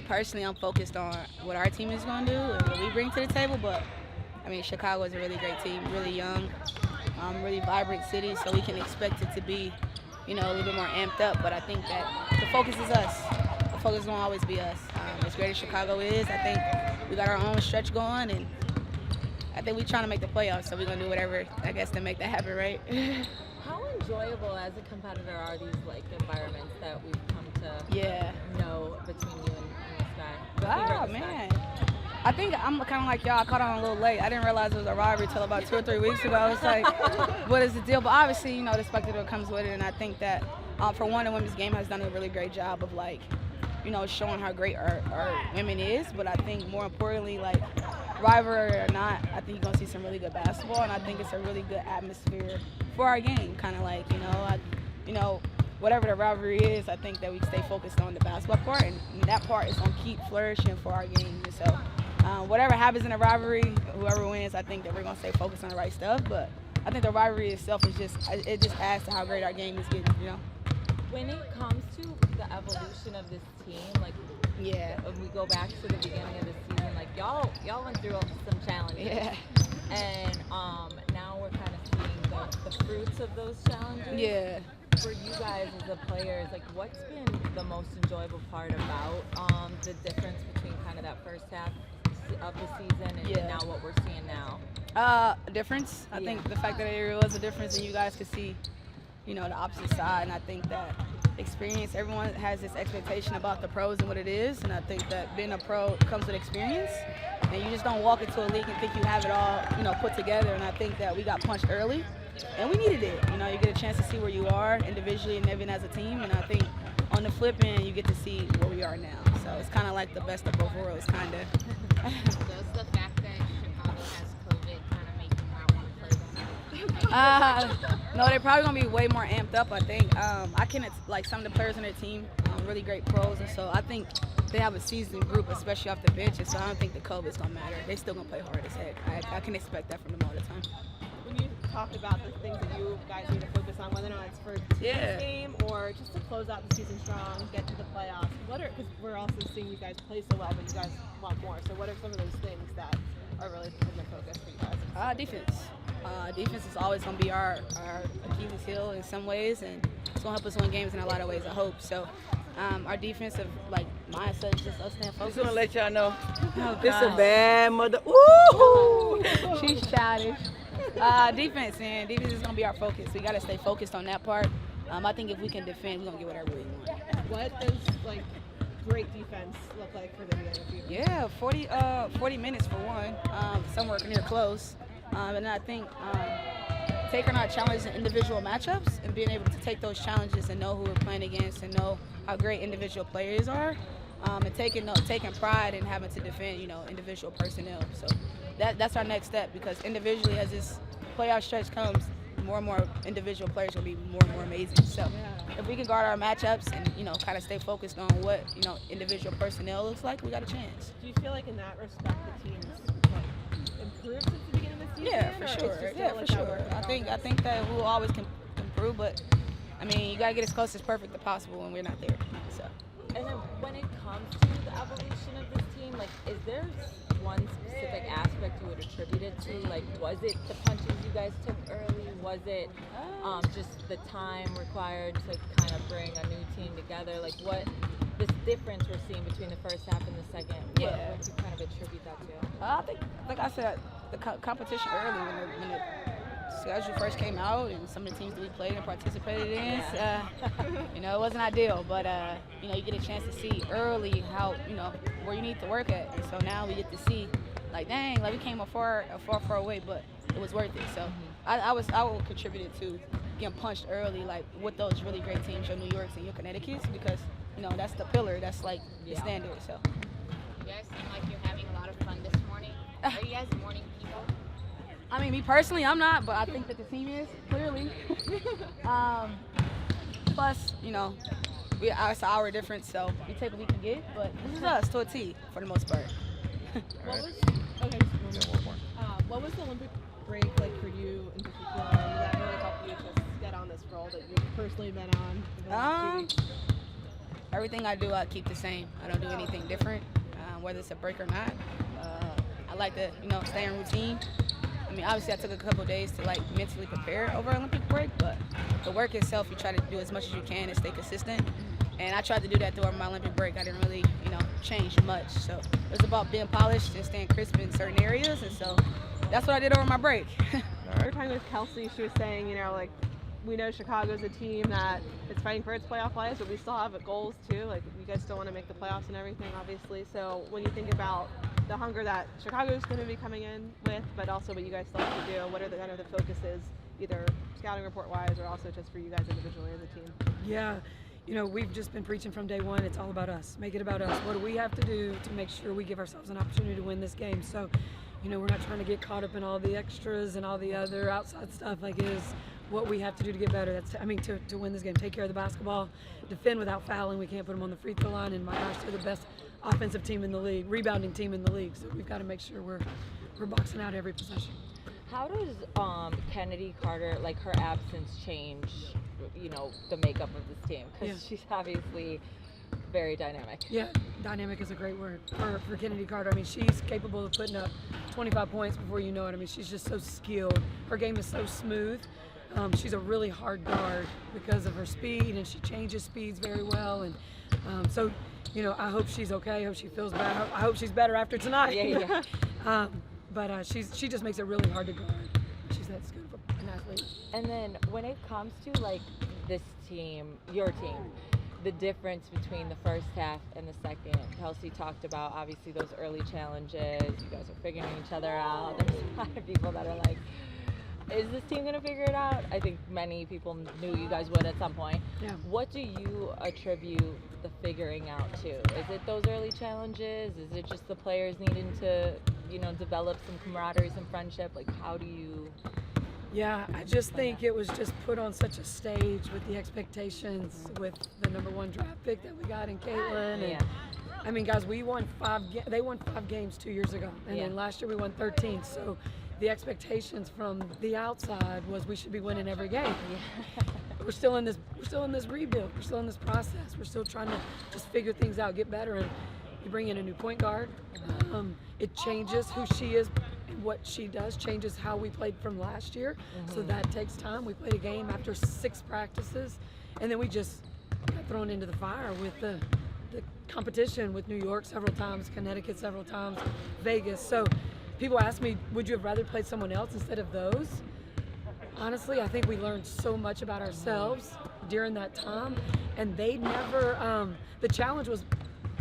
personally, I'm focused on what our team is going to do and what we bring to the table. But I mean, Chicago is a really great team, really young, really vibrant city, so we can expect it to be, a little bit more amped up. But I think that the focus is us. The focus won't always be us. As great as Chicago is, I think we got our own stretch going, and I think we're trying to make the playoffs, so we're going to do whatever, I guess, to make that happen, right? How enjoyable as a competitor are these environments that we've come to know between you and this guy? Oh, man. I think I'm kind of like y'all. I caught on a little late. I didn't realize it was a rivalry until about 2 or 3 weeks ago. I was like, what is the deal? But obviously, the spectacle comes with it, and I think that, for one, the women's game has done a really great job of, showing how great our women is. But I think more importantly, rivalry or not, I think you're going to see some really good basketball, and I think it's a really good atmosphere for our game. Kind of whatever the rivalry is, I think that we stay focused on the basketball part, and that part is going to keep flourishing for our game. And so whatever happens in the rivalry, whoever wins, I think that we're going to stay focused on the right stuff. But I think the rivalry itself is just adds to how great our game is getting, When it comes to the evolution of this team, when we go back to the beginning of the season, y'all went through some challenges. Yeah. And now we're kind of seeing the fruits of those challenges. Yeah. For you guys as the players, what's been the most enjoyable part about the difference between kind of that first half of the season and now what we're seeing now? A difference. I think the fact that there was a difference and you guys could see, the opposite side, and I think that experience, everyone has this expectation about the pros and what it is, and I think that being a pro comes with experience, and you just don't walk into a league and think you have it all, put together, and I think that we got punched early, and we needed it. You get a chance to see where you are individually and even as a team, and I think on the flip end, you get to see where we are now. So it's kind of like the best of both worlds, kind of. Does the fact that Chicago has COVID kind of make you not want to play them? No, they're probably going to be way more amped up, I think. Some of the players on their team, really great pros, and so I think they have a seasoned group, especially off the bench, and so I don't think the COVID's going to matter. They still going to play hard as heck. I can expect that from them all the time. When you talk about the things that you guys need to focus on, whether or not it's for this game or just to close out the season strong, get to the playoffs, because we're also seeing you guys play so well, but you guys want more. So what are some of those things that are really in the focus for you guys? Defense. Defense is always going to be our Achilles heel in some ways, and it's going to help us win games in a lot of ways, I hope. So our defensive mindset is just us staying focused. Just want to let y'all know, this is a bad mother. Ooh! She's childish. Defense, man. Defense is going to be our focus. We got to stay focused on that part. I think if we can defend, we're going to get whatever we want. What does, great defense look like for the NBA? Yeah, 40 minutes for one. Somewhere near close. And I think taking our challenges in individual matchups and being able to take those challenges and know who we're playing against and know how great individual players are, and taking pride in having to defend, individual personnel. So that's our next step, because individually, as this playoff stretch comes, more and more individual players will be more and more amazing. So if we can guard our matchups and, kind of stay focused on what, individual personnel looks like, we got a chance. Do you feel like in that respect the team's improved since the beginning of the season? Yeah, for sure. For sure. I think that we'll always improve, but I mean, you gotta get as close as perfect as possible when we're not there. So. And then when it comes to the evolution of this team, is there one specific aspect you would attribute it to? Was it the punches you guys took early? Was it just the time required to kind of bring a new team together? What this difference we're seeing between the first half and the second? What do you kind of attribute that to? I think, like I said, the competition early when the schedule first came out and some of the teams that we played and participated in, it wasn't ideal, but you get a chance to see early how where you need to work at, and so now we get to see dang, we came a far away, but it was worth it. So I would contribute it to getting punched early, with those really great teams, your New Yorks and your Connecticut's, because that's the pillar, that's the standard. So You guys seem like you're having a lot of fun this morning. Are you guys morning people? I mean, me personally, I'm not, but I think that the team is, clearly. Plus, it's an hour difference, so we take what we can get, but this is us to a T for the most part. What was the Olympic break like for you in particular, and that really helped you just get on this role that you've personally been on for the last 2 weeks? everything I do, I keep the same. I don't do anything different, whether it's a break or not. I like to, stay in routine. I mean, obviously, I took a couple of days to mentally prepare over Olympic break, but the work itself, you try to do as much as you can and stay consistent. And I tried to do that during my Olympic break. I didn't really, change much. So it was about being polished and staying crisp in certain areas, and so that's what I did over my break. We were talking with Kelsey. She was saying, we know Chicago's a team that is fighting for its playoff lives, but we still have goals too. Like, you guys still want to make the playoffs and everything, obviously. So when you think about the hunger that Chicago's going to be coming in with, but also what you guys still have to do, what are the kind of the focuses, either scouting report-wise or also just for you guys individually as a team? Yeah. We've just been preaching from day one, it's all about us. Make it about us. What do we have to do to make sure we give ourselves an opportunity to win this game? So, we're not trying to get caught up in all the extras and all the other outside stuff. Like, it is what we have to do to get better. That's, to win this game. Take care of the basketball, defend without fouling. We can't put them on the free throw line. And my gosh, they're the best offensive team in the league, rebounding team in the league. So we've got to make sure we're boxing out every possession. How does Kennedy Carter, her absence change, the makeup of this team? Because she's obviously very dynamic. Yeah, dynamic is a great word for Kennedy Carter. She's capable of putting up 25 points before you know it. She's just so skilled. Her game is so smooth. She's a really hard guard because of her speed, and she changes speeds very well. And so, I hope she's okay. I hope she feels better. I hope she's better after tonight. Yeah. But she just makes it really hard to guard. She's that good of an athlete. And then when it comes to this team, your team, the difference between the first half and the second, Kelsey talked about obviously those early challenges. You guys are figuring each other out. There's a lot of people that are like, is this team going to figure it out? I think many people knew you guys would at some point. Yeah. What do you attribute the figuring out to? Is it those early challenges? Is it just the players needing to, develop some camaraderie, some friendship? How do you... Yeah, I just think it was just put on such a stage with the expectations with the #1 draft pick that we got in Caitlin. And guys, they won 5 games 2 years ago, and then last year we won 13. So the expectations from the outside was we should be winning every game. We're still in this rebuild. We're still in this process. We're still trying to just figure things out, get better. And you bring in a new point guard. It changes who she is. What she does changes how we played from last year. So that takes time. We played a game after 6 practices, and then we just got thrown into the fire with the competition with New York several times, Connecticut several times, Vegas. So people ask me, would you have rather played someone else instead of those? Honestly, I think we learned so much about ourselves during that time, and they never, the challenge was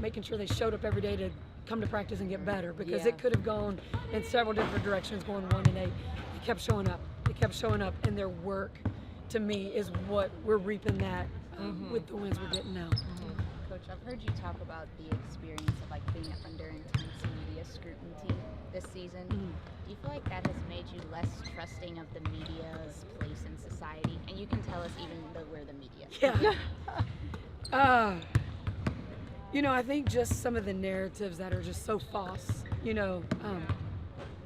making sure they showed up every day to come to practice and get better, because it could have gone in several different directions, going 1 and 8. They kept showing up, and their work, to me, is what we're reaping that with the wins we're getting now. Coach, I've heard you talk about the experience of being under intense media scrutiny this season. Do you feel like that has made you less trusting of the media's place in society? And you can tell us even though we're the media. Yeah. I think just some of the narratives that are just so false,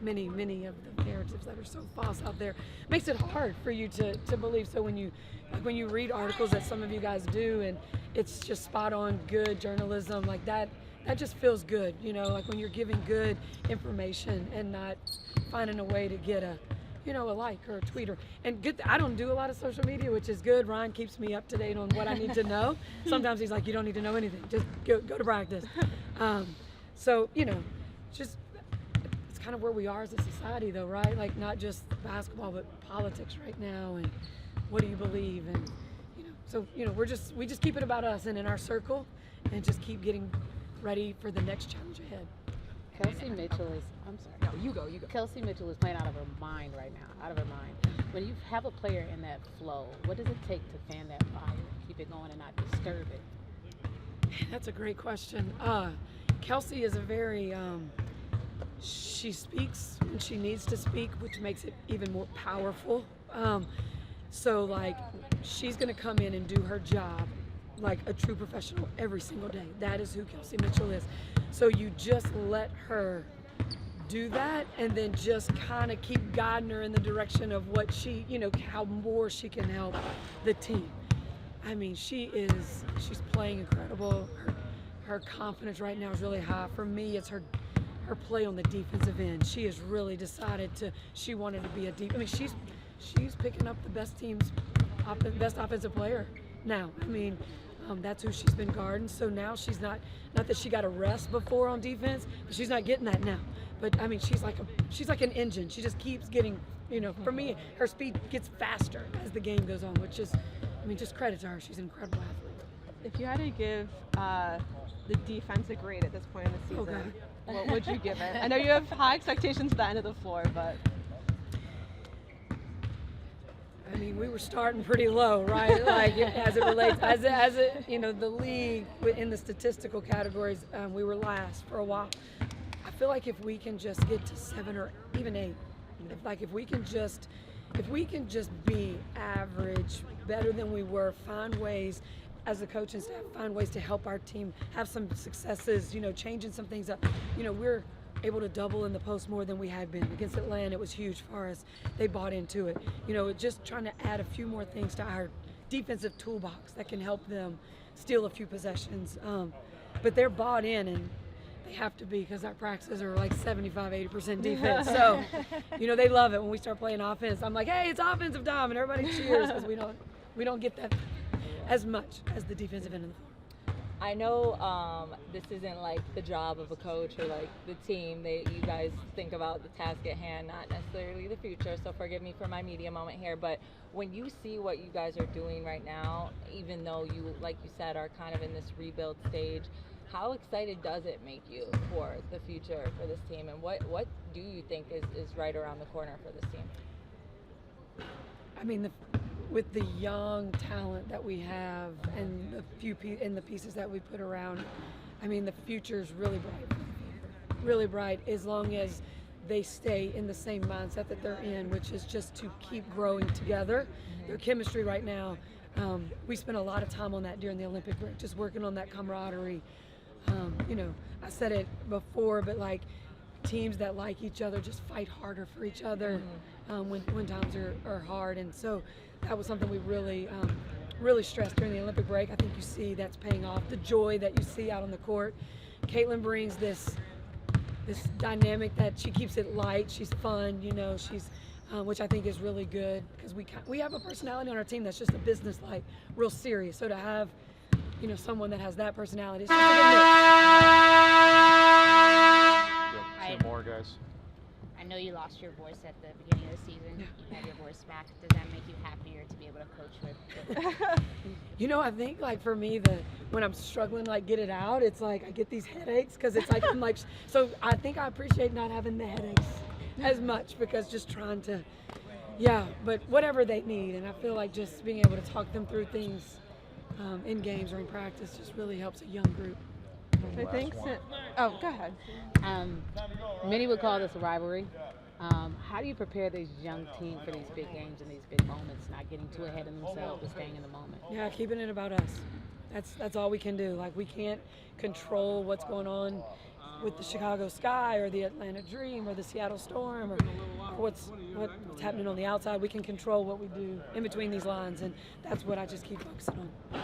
many of the narratives that are so false out there makes it hard for you to believe. So when you read articles that some of you guys do, and it's just spot on good journalism like that just feels good, when you're giving good information and not finding a way to get a like or a tweet I don't do a lot of social media, which is good. Ryan keeps me up to date on what I need to know. Sometimes he's like, you don't need to know anything, just go to practice. So just it's kind of where we are as a society though, right? Not just basketball but politics right now, and what do you believe, and so we just keep it about us and in our circle, and just keep getting ready for the next challenge ahead. Kelsey Mitchell is, I'm sorry. No, you go. Kelsey Mitchell is playing out of her mind right now, out of her mind. When you have a player in that flow, what does it take to fan that fire, keep it going and not disturb it? That's a great question. Kelsey is a very, she speaks when she needs to speak, which makes it even more powerful. So she's gonna come in and do her job like a true professional every single day. That is who Kelsey Mitchell is. So you just let her do that, and then just kind of keep guiding her in the direction of what she, how more she can help the team. I mean, she's playing incredible. Her confidence right now is really high. For me, it's her play on the defensive end. She has really decided she wanted to be a deep. I mean, she's picking up the best best offensive player now. I mean, that's who she's been guarding. So now she's not that she got a rest before on defense, but she's not getting that now. But I mean, she's like an engine. She just keeps getting, for me, her speed gets faster as the game goes on, which is, I mean, just credit to her. She's an incredible athlete. If you had to give the defense a grade at this point in the season, what would you give it? I know you have high expectations at the end of the floor, but I mean, we were starting pretty low, right? Like as it relates, the league in the statistical categories, we were last for a while. I feel like if we can just get to 7 or even 8, if we can just be average, better than we were, find ways as a coaching staff, find ways to help our team have some successes, changing some things up. We're able to double in the post more than we had been. Against Atlanta, it was huge for us. They bought into it. Just trying to add a few more things to our defensive toolbox that can help them steal a few possessions. But they're bought in, and they have to be, because our practices are like 75-80% defense. So, they love it when we start playing offense. I'm like, hey, it's offensive time, and everybody cheers because we don't get that as much as the defensive end of the floor. I know this isn't like the job of a coach or like the team. You guys think about the task at hand, not necessarily the future. So forgive me for my media moment here. But when you see what you guys are doing right now, even though you, like you said, are kind of in this rebuild stage, how excited does it make you for the future for this team? And what do you think is right around the corner for this team? I mean, with the young talent that we have and the pieces that we put around, I mean, the future's really bright, as long as they stay in the same mindset that they're in, which is just to keep growing together. Their chemistry right now, we spent a lot of time on that during the Olympic break, just working on that camaraderie. I said it before, but like, teams that like each other just fight harder for each other when times are hard. And so that was something we really stressed during the Olympic break. I think you see that's paying off. The joy that you see out on the court. Caitlin brings this dynamic that she keeps it light. She's fun, she's which I think is really good, because we have a personality on our team that's just a business like, real serious. So to have someone that has that personality, it's just a good mix. Two more guys. I know you lost your voice at the beginning of the season. Yeah. You have your voice back. Does that make you happier to be able to coach with? I think like for me, when I'm struggling to like get it out, it's like I get these headaches, because it's like I'm like, so I think I appreciate not having the headaches as much, because just trying to, but whatever they need. And I feel like just being able to talk them through things in games or in practice just really helps a young group. I think go ahead. Many would call this a rivalry. How do you prepare this young team for these big games and these big moments, not getting too ahead of themselves, but staying in the moment? Yeah, keeping it about us. That's all we can do. Like, we can't control what's going on with the Chicago Sky or the Atlanta Dream or the Seattle Storm or what's happening on the outside. We can control what we do in between these lines, and that's what I just keep focusing on.